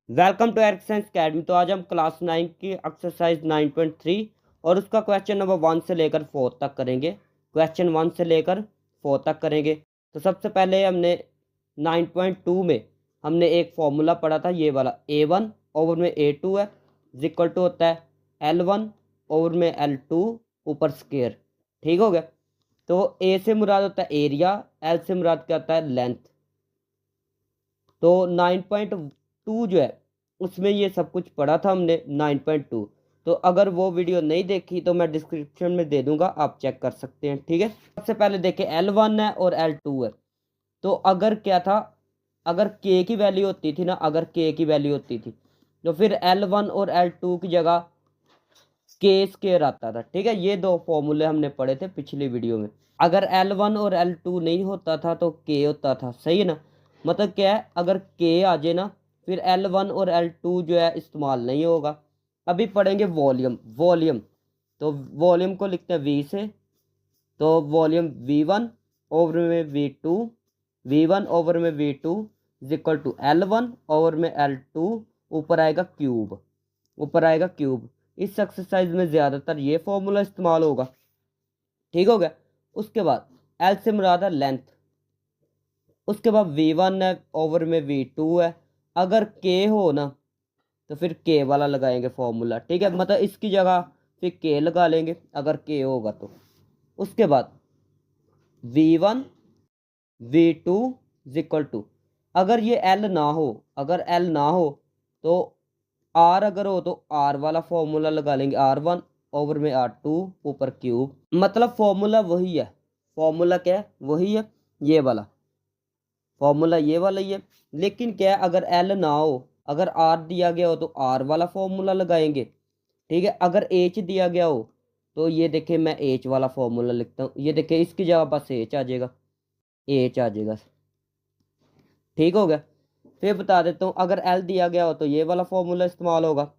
Welcome to Eric science academy. तो आज हम क्लास 9 की एक्सरसाइज 9.3 और उसका क्वेश्चन नंबर 1 से लेकर 4 तक करेंगे। क्वेश्चन 1 से लेकर 4 तक करेंगे। तो सबसे पहले हमने 9.2 में हमने एक फॉर्मूला पढ़ा था, ये वाला A1 ओवर में A2 है इक्वल टू होता है L1 ओवर में L2 ऊपर स्क्वायर। ठीक हो गया। तो ए से मुराद होता है एरिया, एल से मुराद क्या होता है लेंथ। तो 9.2 जो है उसमें ये सब कुछ पढ़ा था हमने 9.2। तो अगर वो वीडियो नहीं देखी तो मैं डिस्क्रिप्शन में दे दूंगा, आप चेक कर सकते हैं। ठीक है, सबसे पहले देखें L1 है और L2 है। तो अगर क्या था, अगर के की वैल्यू होती थी ना, अगर के की वैल्यू होती थी तो फिर L1 और L2 की जगह के स्क्वायर आता था। ठीक है, ये दो फॉर्मूले हमने पढ़े थे पिछली वीडियो में। अगर L1 और L2 नहीं होता था तो के होता था, सही है ना। मतलब क्या है, अगर के आ जाए ना फिर L1 और L2 जो है इस्तेमाल नहीं होगा। अभी पढ़ेंगे वॉल्यूम। वॉल्यूम तो वॉल्यूम को लिखते हैं V से। तो वॉल्यूम V1 ओवर में V2, V1 ओवर में V2 is equal to L1 over में L2 ऊपर आएगा क्यूब, ऊपर आएगा क्यूब। इस एक्सरसाइज में ज़्यादातर ये फॉर्मूला इस्तेमाल होगा। ठीक हो गया। उसके बाद एल से मुराद है लेंथ। उसके बाद V1 है ओवर में V2 है। अगर के हो ना तो फिर के वाला लगाएंगे फॉर्मूला। ठीक है, मतलब इसकी जगह फिर के लगा लेंगे अगर के होगा तो। उसके बाद V1 V2 इक्वल टू, अगर ये L ना हो, अगर L ना हो तो R अगर हो तो R वाला फॉर्मूला लगा लेंगे, R1 ओवर में R2 ऊपर क्यूब। मतलब फॉर्मूला वही है। फॉर्मूला क्या है, वही है, ये वाला फॉर्मूला, ये वाला ही है। लेकिन क्या है, अगर एल ना हो, अगर आर दिया गया हो तो आर वाला फॉर्मूला लगाएंगे। ठीक है, अगर एच दिया गया हो तो ये देखिए मैं एच वाला फॉर्मूला लिखता हूँ। ये देखिए इसकी जगह बस एच आ जाएगा, एच आ जाएगा। ठीक हो गया। फिर बता देता हूँ, अगर एल दिया गया हो तो ये वाला फॉर्मूला इस्तेमाल होगा,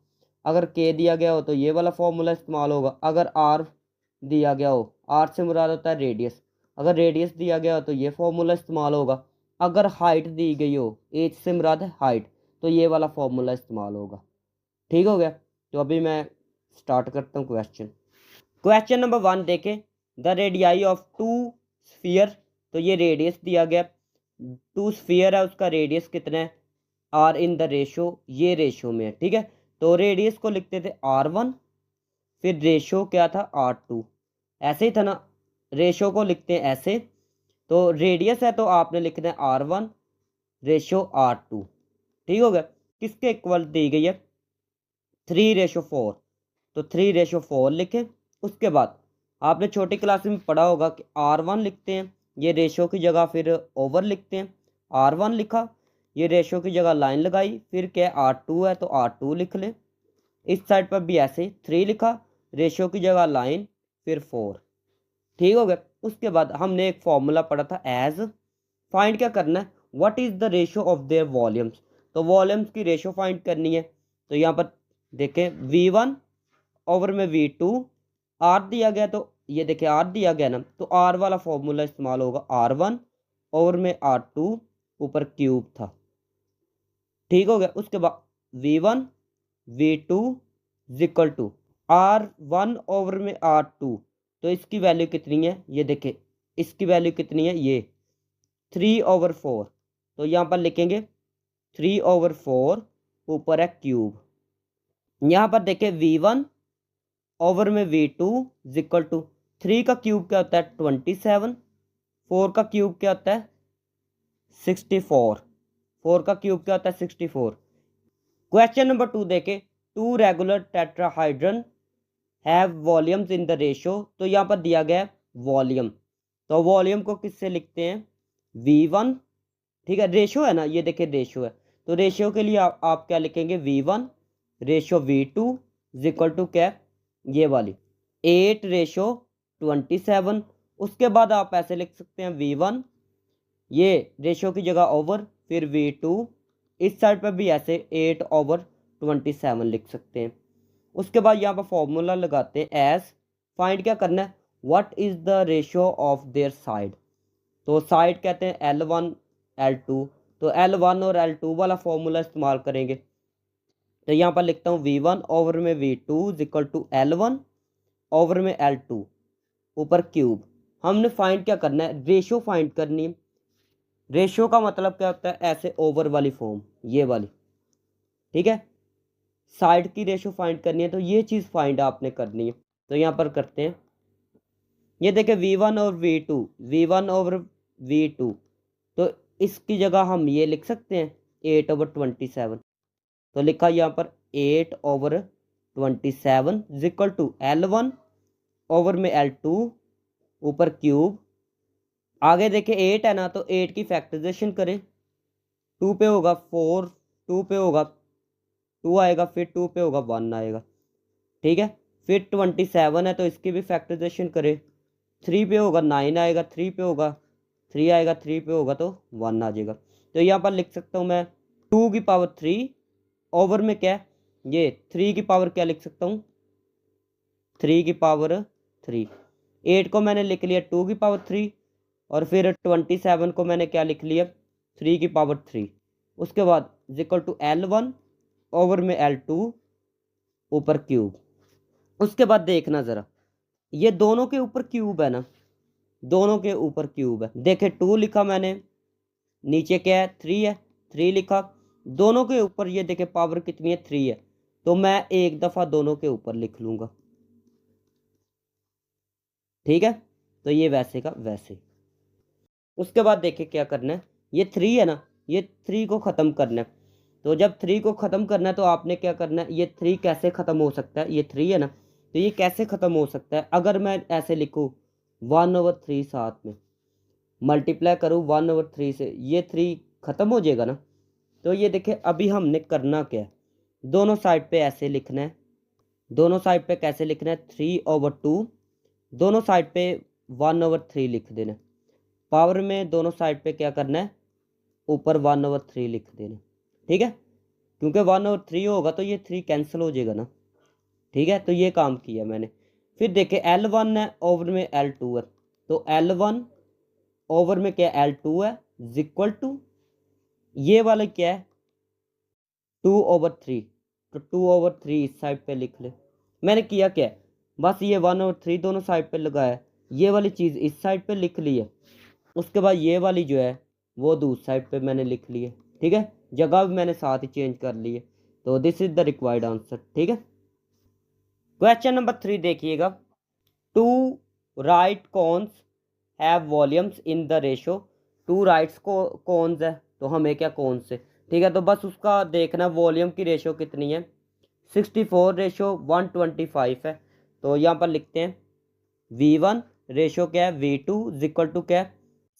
अगर के दिया गया हो तो ये वाला फॉर्मूला इस्तेमाल होगा, अगर आर दिया गया हो, आर से मुराद होता है रेडियस, अगर रेडियस दिया गया हो तो ये फॉर्मूला इस्तेमाल होगा, अगर हाइट दी गई हो, एच से मुराद है हाइट, तो ये वाला फॉर्मूला इस्तेमाल होगा। ठीक हो गया। तो अभी मैं स्टार्ट करता हूँ क्वेश्चन। क्वेश्चन नंबर 1 देखें, the radii of two sphere. तो ये रेडियस दिया गया, टू स्फीयर है, उसका रेडियस कितना है, आर इन द रेशो, ये रेशो में है। ठीक है, तो रेडियस को लिखते थे R1, फिर रेशो क्या था R2, ऐसे ही था ना। रेशो को लिखते हैं ऐसे। तो रेडियस है तो आपने लिखना है R1 रेशो R2। ठीक हो गया। किसके इक्वल दी गई है, 3:4। तो 3:4 लिखें। उसके बाद आपने छोटी क्लास में पढ़ा होगा कि R1 लिखते हैं, ये रेशो की जगह फिर ओवर लिखते हैं। R1 लिखा, ये रेशो की जगह लाइन लगाई, फिर क्या R2 है तो R2 लिख ले। इस साइड पर भी ऐसे 3 लिखा, रेशो की जगह लाइन, फिर 4। ठीक हो गया। उसके बाद हमने एक फॉर्मूला पढ़ा था एज। फाइंड क्या करना है, what is the ratio of their volumes. तो वॉल्यूम्स की रेशो फाइंड करनी है। तो यहाँ पर देखें V1 ओवर में V2, आर दिया गया तो ये देखिए आर दिया गया ना, तो आर वाला फॉर्मूला इस्तेमाल होगा, R1 ओवर में R2 ऊपर क्यूब था। ठीक हो गया। उसके बाद V1 V2 equal to R1 over में R2। तो इसकी वैल्यू कितनी है, ये देखिए इसकी वैल्यू कितनी है, ये 3/4। तो यहाँ पर लिखेंगे 3/4 ऊपर है क्यूब। यहाँ पर देखें V1 ओवर में V2 इक्वल टू, 3 का क्यूब क्या होता है 27, 4 का क्यूब क्या होता है 64, 4 का क्यूब क्या होता है 64। क्वेश्चन नंबर 2 देखें, two regular tetrahedron have volumes in the ratio. तो यहाँ पर दिया गया है वॉल्यूम। तो वॉल्यूम को किससे लिखते हैं, V1। ठीक है, रेशो है ना, ये देखिए रेशो है, तो रेशो के लिए आप क्या लिखेंगे, V1 ratio V2 equal to क्या, ये वाली 8:27। उसके बाद आप ऐसे लिख सकते हैं V1, ये रेशो की जगह ओवर, फिर V2, इस साइड पर भी ऐसे 8/27 लिख सकते हैं। उसके बाद यहाँ पर फॉर्मूला लगाते हैं एज। फाइंड क्या करना है, what is the ratio of their side. तो साइड कहते हैं L1 L2, तो L1 और L2 वाला फॉर्मूला इस्तेमाल करेंगे। तो यहाँ पर लिखता हूँ V1 ओवर में V2 equal to L1 over में L2 ऊपर क्यूब। हमने फाइंड क्या करना है, रेशो फाइंड करनी है। रेशो का मतलब क्या होता है, ऐसे ओवर वाली फॉर्म, ये वाली, ठीक है। साइड की रेशो फाइंड करनी है, तो ये चीज़ फाइंड आपने करनी है। तो यहाँ पर करते हैं, ये देखें V1 और V2, V1 ओवर V2, तो इसकी जगह हम ये लिख सकते हैं 8/27। तो लिखा यहाँ पर 8/27 इक्वल टू L1 ओवर में L2 ऊपर क्यूब। आगे देखें 8 है ना, तो 8 की फैक्टराइजेशन करें, 2 पे होगा 4, 2 पे होगा 2 आएगा, फिर 2 पे होगा 1 आएगा, ठीक है। फिर 27 है तो इसकी भी फैक्टराइजेशन करें, 3 पे होगा 9 आएगा, 3 पे होगा 3 आएगा, 3 पे होगा तो 1 आ जाएगा। तो यहाँ पर लिख सकता हूँ मैं 2 की पावर 3 ओवर में क्या है, ये 3 की पावर क्या लिख सकता हूँ, 3 की पावर 3। 8 को मैंने लिख लिया 2 की पावर 3, और फिर 27 को मैंने क्या लिख लिया, 3 की पावर 3। उसके बाद इक्वल टू L1 ओवर में L2 ऊपर क्यूब। उसके बाद देखना ज़रा, ये दोनों के ऊपर क्यूब है ना, दोनों के ऊपर क्यूब है। देखे 2 लिखा मैंने, नीचे क्या है 3 है, 3 लिखा, दोनों के ऊपर ये देखे पावर कितनी है 3 है, तो मैं एक दफ़ा दोनों के ऊपर लिख लूँगा, ठीक है। तो ये वैसे का वैसे। उसके बाद देखिए क्या करना है, ये 3 है ना, ये 3 को ख़त्म करना है। तो जब 3 को ख़त्म करना है तो आपने क्या करना है, ये 3 कैसे ख़त्म हो सकता है, ये 3 है ना, तो ये कैसे ख़त्म हो सकता है, अगर मैं ऐसे लिखूँ 1/3 साथ में मल्टीप्लाई करूँ 1/3 से, ये 3 ख़त्म हो जाएगा ना। तो ये देखिए अभी हमने करना क्या है, दोनों साइड पे ऐसे लिखना है, दोनों साइड पे कैसे लिखना है, 3/2, दोनों साइड पे 1/3 लिख देना है। पावर में दोनों साइड पे क्या करना है, ऊपर 1/3 लिख देना, ठीक है। क्योंकि 1/3 होगा तो ये 3 कैंसिल हो जाएगा ना, ठीक है। तो ये काम किया मैंने। फिर देखे L1 है ओवर में L2 है, तो L1 ओवर में क्या L2 है इक्वल टू ये वाला क्या है 2/3, तो 2/3 इस साइड पे लिख ले। मैंने किया क्या है, बस ये 1/3 दोनों साइड पे लगाया, ये वाली चीज़ इस साइड पे लिख ली है। उसके बाद ये वाली जो है वो दूसरी साइड पे मैंने लिख ली है, ठीक है। जगह भी मैंने साथ ही चेंज कर ली है। तो this is the required answer, ठीक है। क्वेश्चन नंबर 3 देखिएगा, two right cones have volumes in the ratio. Two rights को कॉन्स है, तो हमें क्या कॉन्स से, ठीक है। तो बस उसका देखना वॉल्यूम की रेशो कितनी है, 64:125 है। तो यहाँ पर लिखते हैं V1 रेशो क्या है V2 इक्वल टू क्या है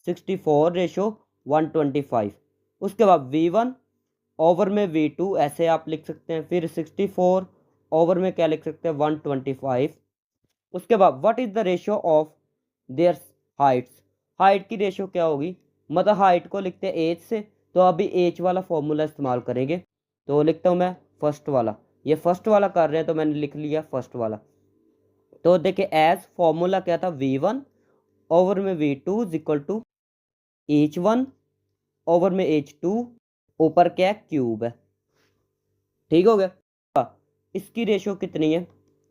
64:125। उसके बाद V1 ओवर में V2 ऐसे आप लिख सकते हैं, फिर 64 ओवर में क्या लिख सकते हैं 125। उसके बाद what is the ratio of their Heights, height की रेशियो क्या होगी, मतलब हाइट को लिखते हैं एज से, तो अभी एज वाला फॉर्मूला इस्तेमाल करेंगे। तो लिखता हूँ मैं फर्स्ट वाला, ये फर्स्ट वाला कर रहे हैं तो मैंने लिख लिया फर्स्ट वाला। तो देखिए एज फॉर्मूला क्या था V1 ओवर में V2 equal to H1 over में H2 ऊपर क्या है क्यूब है, ठीक हो गया। इसकी रेशो कितनी है,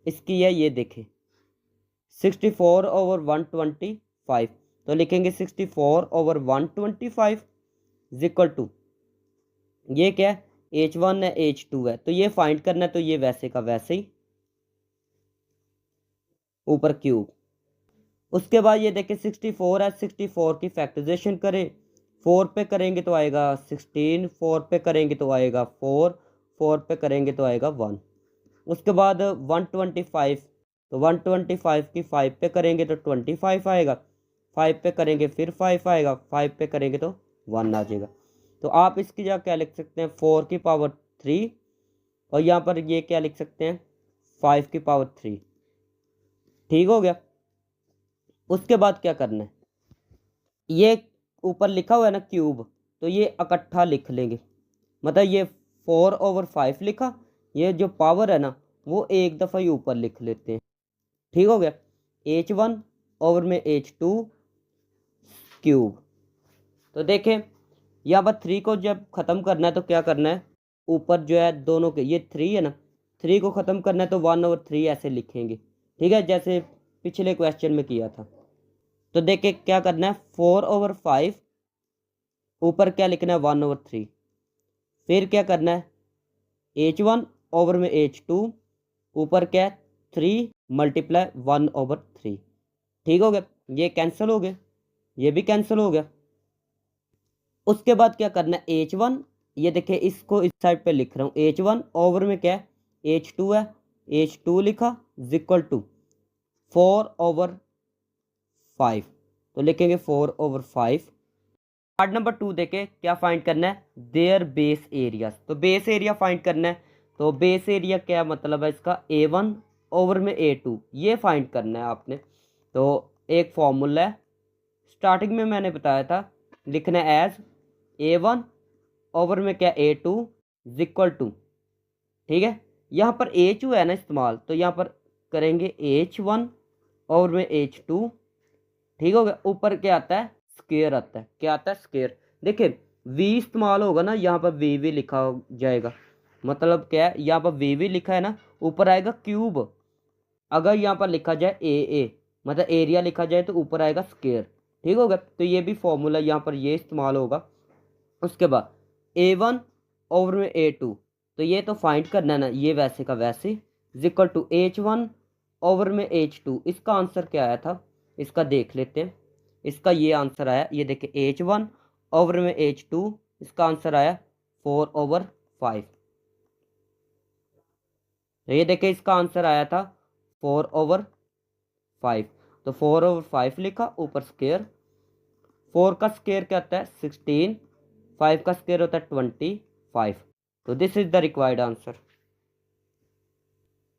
इसकी है ये देखें 64/125, तो लिखेंगे 64/125 इक्वल टू ये क्या है H1 है H2 है, तो ये फाइंड करना है, तो ये वैसे का वैसे ही ऊपर क्यूब। उसके बाद ये देखें 64 है, 64 की फैक्टराइजेशन करें, 4 पे करेंगे तो आएगा 16, 4 पे करेंगे तो आएगा 4, 4 पे करेंगे तो आएगा 1। उसके बाद 125, तो 125 की 5 पे करेंगे तो 25 आएगा, 5 पे करेंगे फिर 5 आएगा, 5 पे करेंगे तो 1 आ जाएगा। तो आप इसकी जगह क्या लिख सकते हैं 4 की पावर 3, और यहाँ पर ये क्या लिख सकते हैं 5 की पावर 3, ठीक हो गया। उसके बाद क्या करना है, ये ऊपर लिखा हुआ है ना क्यूब, तो ये इकट्ठा लिख लेंगे, मतलब ये 4/5 लिखा, ये जो पावर है ना वो एक दफ़ा ही ऊपर लिख लेते हैं, ठीक हो गया। H1 ओवर में H2 क्यूब। तो देखें यहाँ पर 3 को जब ख़त्म करना है तो क्या करना है, ऊपर जो है दोनों के ये 3 है ना, 3 को ख़त्म करना है तो 1/3 ऐसे लिखेंगे, ठीक है, जैसे पिछले क्वेश्चन में किया था। तो देखिए क्या करना है, 4/5 ऊपर क्या लिखना है 1/3। फिर क्या करना है, H1 ओवर में H2 ऊपर क्या है 3 मल्टीप्लाई 1/3। ठीक हो गया, ये कैंसिल हो गया, ये भी कैंसिल हो गया। उसके बाद क्या करना है, H1 ये देखिए इसको इस साइड पे लिख रहा हूँ, H1 ओवर में क्या है H2 है, H2 लिखा इक्वल टू 4/5, तो लिखेंगे 4/5। पार्ट नंबर 2 देखे क्या फाइंड करना है, देयर बेस एरिया। तो बेस एरिया फाइंड करना है, तो बेस एरिया क्या मतलब है इसका, A1 ओवर में A2, ये फाइंड करना है आपने। तो एक फॉर्मूला है, स्टार्टिंग में मैंने बताया था, लिखना है एज A1 ओवर में क्या A2 इक्वल टू, ठीक है, यहाँ पर H2 है ना इस्तेमाल, तो यहाँ पर करेंगे H1 ओवर में H2, ठीक हो गया। ऊपर क्या आता है, स्क्वायर आता है, क्या आता है, स्क्वायर। देखिए v इस्तेमाल होगा ना, यहाँ पर वी लिखा जाएगा, मतलब क्या है, यहाँ पर वी लिखा है ना, ऊपर आएगा क्यूब। अगर यहाँ पर लिखा जाए ए मतलब एरिया लिखा जाए तो ऊपर आएगा स्क्वायर, ठीक होगा। तो ये भी फॉर्मूला यहाँ पर ये इस्तेमाल होगा। उसके बाद A1 ओवर में A2, तो ये तो फाइंड करना है ना, ये वैसे का वैसे इक्वल टू H1 ओवर में H2। इसका आंसर क्या आया था, इसका देख लेते हैं। इसका ये आंसर आया, ये देखिए H1 ओवर में H2, इसका आंसर आया 4/5। तो ये देखिए इसका आंसर आया था 4/5, तो 4/5 लिखा, ऊपर स्क्वायर। 4 का स्क्वायर क्या होता है 16, 5 का स्क्वायर होता है 25। तो this is the required answer.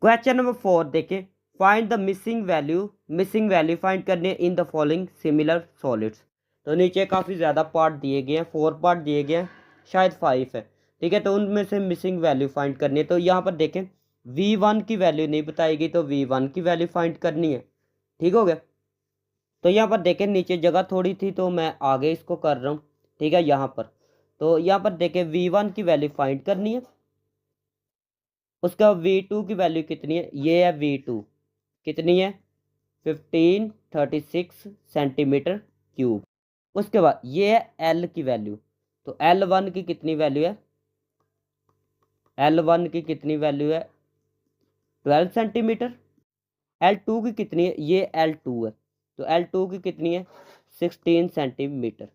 Question number 4 देखिए, find the missing value. Missing value find करनी है in the following similar solids. तो नीचे काफ़ी ज़्यादा पार्ट दिए गए हैं, 4 पार्ट दिए गए हैं, शायद 5 है, ठीक है। तो उनमें से मिसिंग वैल्यू फाइंड करनी है। तो यहाँ पर देखें V1 की वैल्यू नहीं बताई गई, तो V1 की वैल्यू फाइंड करनी है, ठीक हो गया। तो यहाँ पर देखें नीचे जगह थोड़ी थी तो मैं आगे इसको कर रहा हूँ, ठीक है। यहाँ पर तो यहाँ पर देखें V1 की वैल्यू फाइंड करनी है, उसका V2 की वैल्यू कितनी है, ये है V2 कितनी है 1536 सेंटीमीटर क्यूब। उसके बाद ये है L की वैल्यू, तो L1 की कितनी वैल्यू है, L1 की कितनी वैल्यू है 12 सेंटीमीटर। L2 की कितनी है, ये L2 है, तो L2 की कितनी है 16 सेंटीमीटर,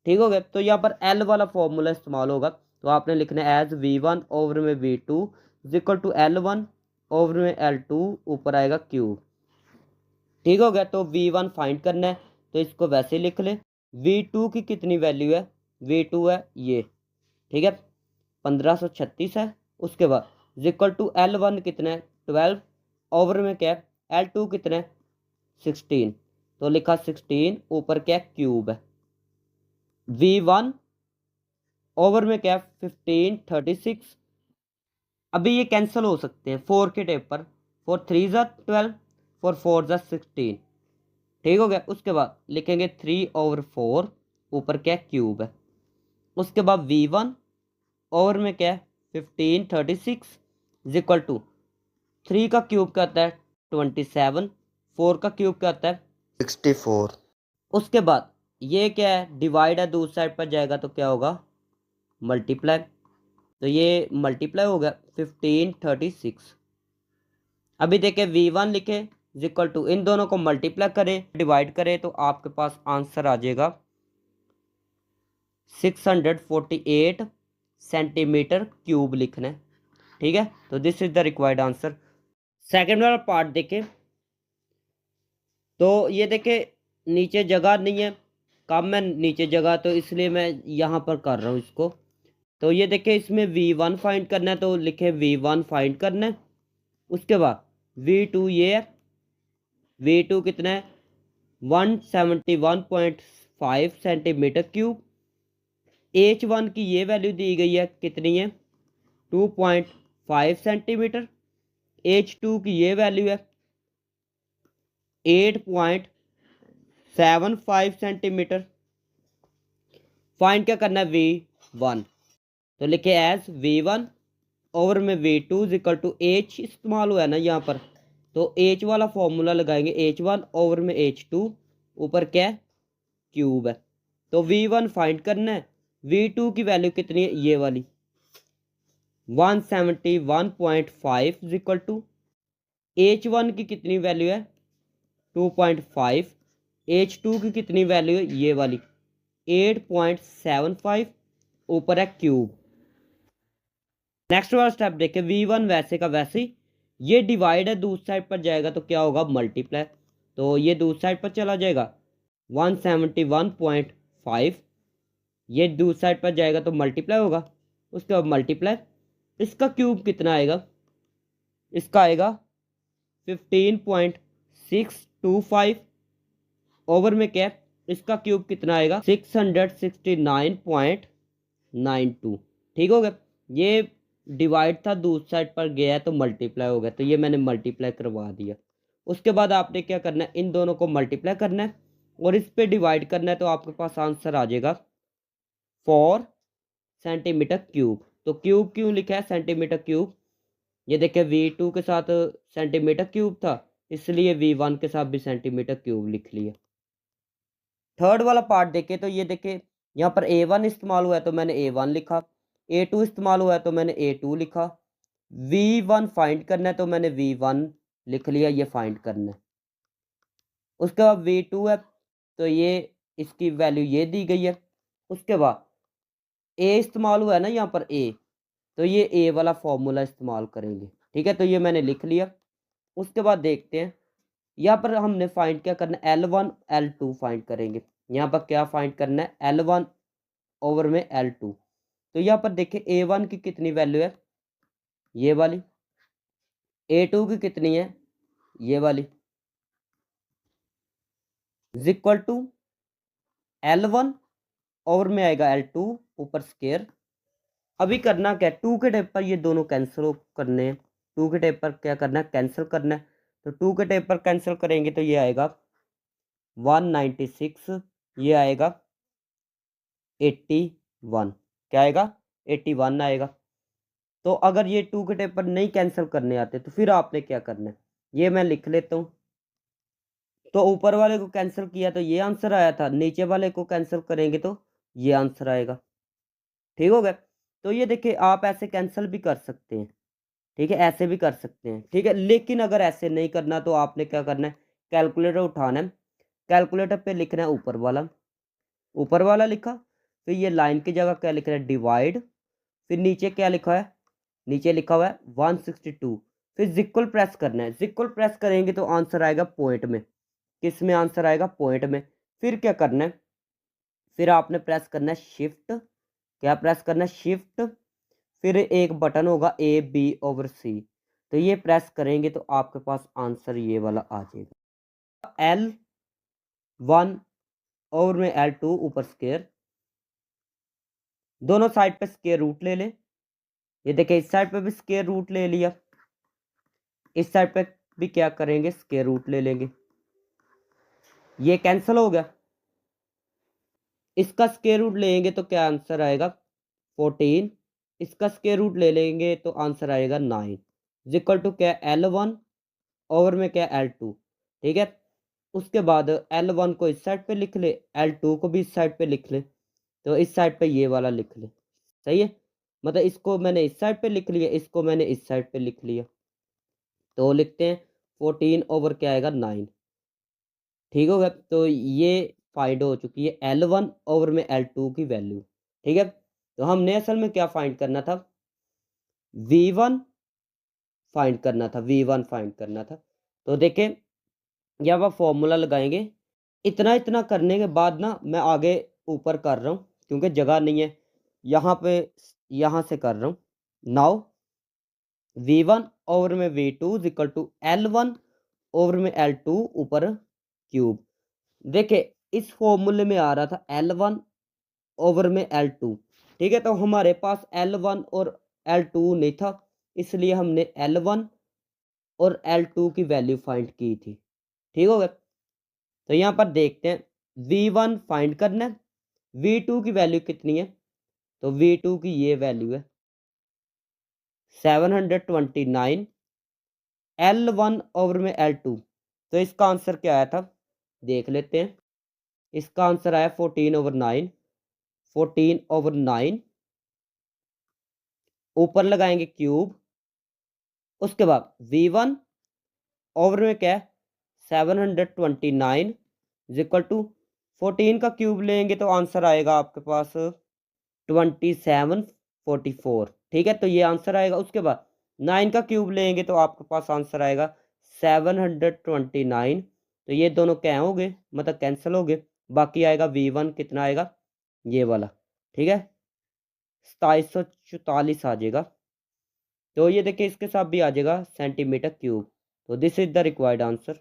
ठीक हो गया। तो यहाँ पर L वाला फॉर्मूला इस्तेमाल होगा, तो आपने लिखना है एज V1 ओवर में V2 equal to L1 over में L2 ऊपर आएगा क्यूब, ठीक हो गया। तो V1 फाइंड करना है, तो इसको वैसे लिख ले। V2 की कितनी वैल्यू है, V2 है ये, ठीक है 1536 है। उसके बाद इक्वल टू L1 कितना है 12 ओवर में क्या है L2 कितना है 16, तो लिखा 16 ऊपर क्या क्यूब है। V1 ओवर में क्या 1536। अभी ये कैंसिल हो सकते हैं 4 के टेप पर, 4 3 ज़ा 12, 4 4 ज़ा 16, ठीक हो गया। उसके बाद लिखेंगे 3/4 ऊपर क्या क्यूब है। उसके बाद V1 ओवर में क्या है 1536 इक्वल टू 3 का क्यूब क्या होता है 27, 4 का क्यूब क्या होता है 64। उसके बाद ये क्या है डिवाइड है, दूसरी साइड पर जाएगा तो क्या होगा मल्टीप्लाई, तो ये मल्टीप्लाई हो गया 1536। अभी देखें V1 लिखे इक्वल टू इन दोनों को मल्टीप्लाई करें डिवाइड करें तो आपके पास आंसर आ जाएगा 648 सेंटीमीटर क्यूब लिखना है, ठीक है। तो this is the required answer. Second वाला पार्ट देखें, तो ये देखें नीचे जगह नहीं है, कम है नीचे जगह, तो इसलिए मैं यहाँ पर कर रहा हूँ इसको। तो ये देखें इसमें V1 फाइंड करना है, तो लिखे V1 फाइंड करना है। उसके बाद V2 ये है, V2 कितना है 171.5 सेंटीमीटर क्यूब। H1 की ये वैल्यू दी गई है कितनी है 2.5 सेंटीमीटर। H2 की ये वैल्यू है 8.75 सेंटीमीटर। फाइंड क्या करना है V1, तो लिखे एज V1 ओवर में V2 is equal to H इस्तेमाल हुआ है ना यहाँ पर, तो H वाला फॉर्मूला लगाएंगे, H1 ओवर में H2 ऊपर क्या है क्यूब है। तो V1 फाइंड करना है, V2 की वैल्यू कितनी है ये वाली 171.5 इज इक्वल टू H1 की कितनी वैल्यू है 2.5, H2 की कितनी वैल्यू है ये वाली 8.75 ऊपर है क्यूब। नेक्स्ट वाला स्टेप देखें, V1 वैसे का वैसे ही, ये डिवाइड है दूसरी साइड पर जाएगा तो क्या होगा मल्टीप्लाई, तो ये दूसरी साइड पर चला जाएगा 171.5, ये दूसरी साइड पर जाएगा तो मल्टीप्लाई होगा, उसके बाद मल्टीप्लाई, इसका क्यूब कितना आएगा, इसका आएगा 15.625 ओवर में क्या है, इसका क्यूब कितना आएगा 669.92। ठीक हो गया, ये डिवाइड था दूसरी साइड पर गया है तो मल्टीप्लाई हो गया, तो ये मैंने मल्टीप्लाई करवा दिया। उसके बाद आपने क्या करना है, इन दोनों को मल्टीप्लाई करना है और इस पे डिवाइड करना है, तो आपके पास आंसर आ जाएगा 4 सेंटीमीटर क्यूब। तो क्यूब क्यों लिखा है सेंटीमीटर क्यूब, ये देखिए V2 के साथ सेंटीमीटर क्यूब था, इसलिए V1 के साथ भी सेंटीमीटर क्यूब लिख लिया। थर्ड वाला पार्ट देखे तो ये देखे यहाँ पर A1 इस्तेमाल हुआ है तो मैंने A1 लिखा, A2 इस्तेमाल हुआ है तो मैंने A2 लिखा, V1 फाइंड करना है तो मैंने V1 लिख लिया, ये फाइंड करना है। उसके बाद V2 है तो ये इसकी वैल्यू ये दी गई है। उसके बाद A इस्तेमाल हुआ है ना यहाँ पर A, तो ये A वाला फॉर्मूला इस्तेमाल करेंगे। ठीक है, तो ये मैंने लिख लिया। उसके बाद देखते हैं यहाँ पर हमने फाइंड क्या करना है, L1 L2 फाइंड करेंगे। यहाँ पर क्या फाइंड करना है, L1 ओवर में L2। तो यहाँ पर देखिए A1 की कितनी वैल्यू है ये वाली, A2 की कितनी है ये वाली, is equal to L1 over में आएगा L2 ऊपर स्केयर। अभी करना क्या है, 2 के टेप पर ये दोनों कैंसिल करने हैं, 2 के टेप पर क्या करना है कैंसिल करना है, तो 2 के टेप पर कैंसिल करेंगे तो ये आएगा 196, ये आएगा 81, क्या आएगा 81 आएगा। तो अगर ये 2 के टेप पर नहीं कैंसिल करने आते तो फिर आपने क्या करना है, ये मैं लिख लेता हूँ। तो ऊपर वाले को कैंसिल किया तो ये आंसर आया था, नीचे वाले को कैंसिल करेंगे तो ये आंसर आएगा। ठीक हो गया, तो ये देखिए आप ऐसे कैंसिल भी कर सकते हैं, ठीक है, ऐसे भी कर सकते हैं। ठीक है, लेकिन अगर ऐसे नहीं करना तो आपने क्या करना है, कैलकुलेटर उठाना है, कैलकुलेटर पे लिखना है ऊपर वाला लिखा, फिर ये लाइन की जगह क्या लिख रहा है डिवाइड, फिर नीचे क्या लिखा है, नीचे लिखा हुआ है 162, फिर जिक्वल प्रेस करना है, जिक्वल प्रेस करेंगे तो आंसर आएगा पॉइंट में, किस में आंसर आएगा पॉइंट में। फिर क्या करना है, फिर आपने प्रेस करना है शिफ्ट, क्या प्रेस करना है शिफ्ट, फिर एक बटन होगा A B/C, तो ये प्रेस करेंगे तो आपके पास आंसर ये वाला आ जाएगा L1 ओवर में L2 ऊपर स्क्वायर, दोनों साइड पे स्क्वायर रूट ले लें। ये देखिए इस साइड पे भी स्क्वायर रूट ले लिया, इस साइड पे भी क्या करेंगे स्क्वायर रूट ले लेंगे, ये कैंसिल हो गया। इसका स्क्वायर रूट लेंगे तो क्या आंसर आएगा 14, इसका स्क्वायर रूट ले लेंगे तो आंसर आएगा 9, इक्वल टू क्या L1 ओवर में क्या L2। ठीक है, उसके बाद L1 को इस साइड पे लिख ले, L2 को भी इस साइड पे लिख ले, तो इस साइड पे ये वाला लिख ले, सही है, मतलब इसको मैंने इस साइड पे लिख लिया, इसको मैंने इस साइड पे लिख लिया, तो लिखते हैं 14 ओवर क्या आएगा 9। ठीक हो गया, तो ये फाइंड हो चुकी है L1 ओवर में L2 की वैल्यू। ठीक है, तो हमने असल में क्या फाइंड करना था, V1 फाइंड करना था, V1 फाइंड करना था। तो देखें यहाँ पर फॉर्मूला लगाएंगे, इतना इतना करने के बाद ना मैं आगे ऊपर कर रहा हूँ क्योंकि जगह नहीं है, यहाँ पे यहाँ से कर रहा हूँ। नाउ V1 ओवर में V2 equal to L1 over में L2 ऊपर क्यूब। देखिए इस फॉर्मूले में आ रहा था L1 ओवर में L2, ठीक है, तो हमारे पास L1 और L2 नहीं था, इसलिए हमने L1 और L2 की वैल्यू फाइंड की थी। ठीक हो गया, तो यहाँ पर देखते हैं V1 फाइंड करना है, V2 की वैल्यू कितनी है, तो V2 की ये वैल्यू है 729 L1 ओवर में L2। तो इसका आंसर क्या आया था देख लेते हैं। इसका आंसर आया 14/9। 14/9 ऊपर लगाएंगे क्यूब। उसके बाद V1 ओवर में क्या है 729 इज इक्वल टू 14 का क्यूब लेंगे तो आंसर आएगा आपके पास 2744। ठीक है, तो ये आंसर आएगा। उसके बाद 9 का क्यूब लेंगे तो आपके पास आंसर आएगा 729। तो ये दोनों क्या हो गए, मतलब कैंसिल हो गए। बाकी आएगा V1 कितना आएगा ये वाला, ठीक है 2744 आ जाएगा। तो ये देखिए इसके साथ भी आ जाएगा सेंटीमीटर क्यूब। तो this is the required answer.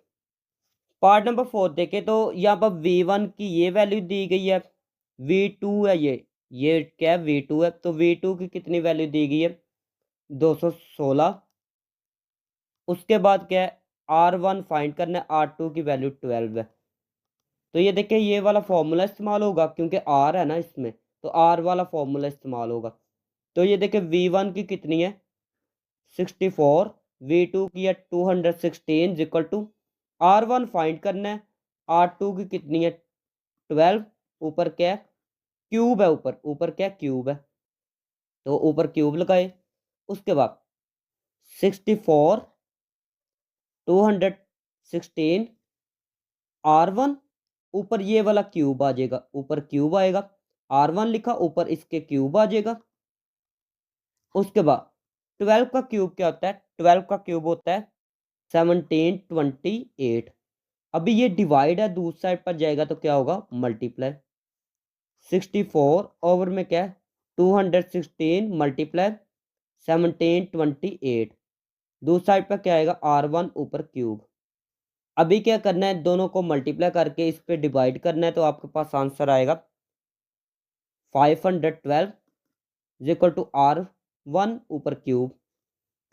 Part number 4 देखें तो यहाँ पर V1 की ये वैल्यू दी गई है, V2 है ये क्या है V2 है। तो V2 की कितनी वैल्यू दी गई है 216। उसके बाद क्या है R1 फाइंड करना है, R2 की वैल्यू 12 है। तो ये देखिए ये वाला फॉर्मूला इस्तेमाल होगा क्योंकि R है ना इसमें, तो R वाला फॉर्मूला इस्तेमाल होगा। तो ये देखिए V1 की कितनी है 64, V2 की है 216 इक्वल टू R1 फाइंड करना है, R2 की कितनी है 12। ऊपर क्या है क्यूब है, ऊपर क्या क्यूब है तो ऊपर क्यूब लगाए। उसके बाद 64 216 R1 ऊपर ये वाला क्यूब आ जाएगा, ऊपर क्यूब आएगा R1 लिखा ऊपर इसके क्यूब आ जाएगा। उसके बाद 12 का क्यूब क्या होता है 12 का क्यूब होता है 1728। अभी ये डिवाइड है दूसरी साइड पर जाएगा तो क्या होगा मल्टीप्लाई। 64 ओवर में क्या है 216 मल्टीप्लाई 1728। दूसरी साइड पर क्या आएगा R1 ऊपर क्यूब। अभी क्या करना है दोनों को मल्टीप्लाई करके इस पे डिवाइड करना है तो आपके पास आंसर आएगा 512 इज इक्वल टू R1 ऊपर क्यूब।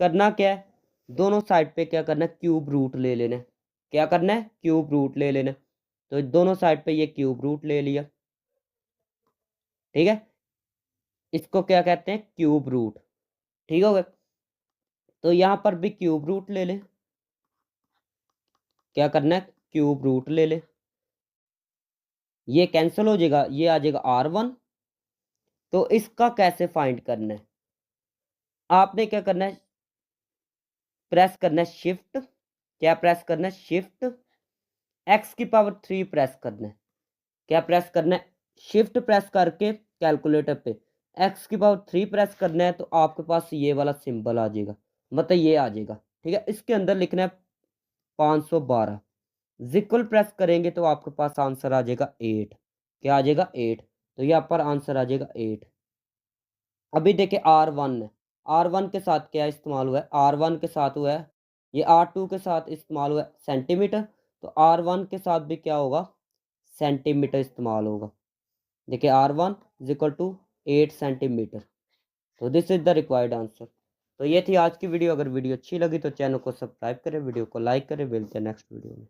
करना क्या है दोनों साइड पे क्या करना है क्यूब रूट ले लेना है। क्या करना है क्यूब रूट ले लेना है। तो दोनों साइड पे ये क्यूब रूट ले लिया, ठीक है इसको क्या कहते हैं क्यूब रूट। ठीक हो गया, तो यहाँ पर भी क्यूब रूट ले लें। क्या करना है क्यूब रूट ले ले, ये कैंसिल हो जाएगा, ये आ जाएगा R1। तो इसका कैसे फाइंड करना है आपने क्या करना है प्रेस करना है शिफ्ट। क्या प्रेस करना है शिफ्ट x की पावर 3 प्रेस करना है। क्या प्रेस करना है शिफ्ट प्रेस करके कैलकुलेटर पे x की पावर 3 प्रेस करना है तो आपके पास ये वाला सिंबल आ जाएगा, मतलब ये आ जाएगा। ठीक है, इसके अंदर लिखना है 512। इक्वल प्रेस करेंगे तो आपके पास आंसर आ जाएगा 8। क्या आ जाएगा 8। तो यहाँ पर आंसर आ जाएगा 8। अभी देखिए R1 है, R1 के साथ क्या इस्तेमाल हुआ है R1 के साथ हुआ है ये R2 के साथ इस्तेमाल हुआ है सेंटीमीटर। तो R1 के साथ भी क्या होगा सेंटीमीटर इस्तेमाल होगा। देखिए R1 is equal to 8 centimetre. तो this is the required answer. तो ये थी आज की वीडियो। अगर वीडियो अच्छी लगी तो चैनल को सब्सक्राइब करें, वीडियो को लाइक करें। मिलते हैं नेक्स्ट वीडियो में।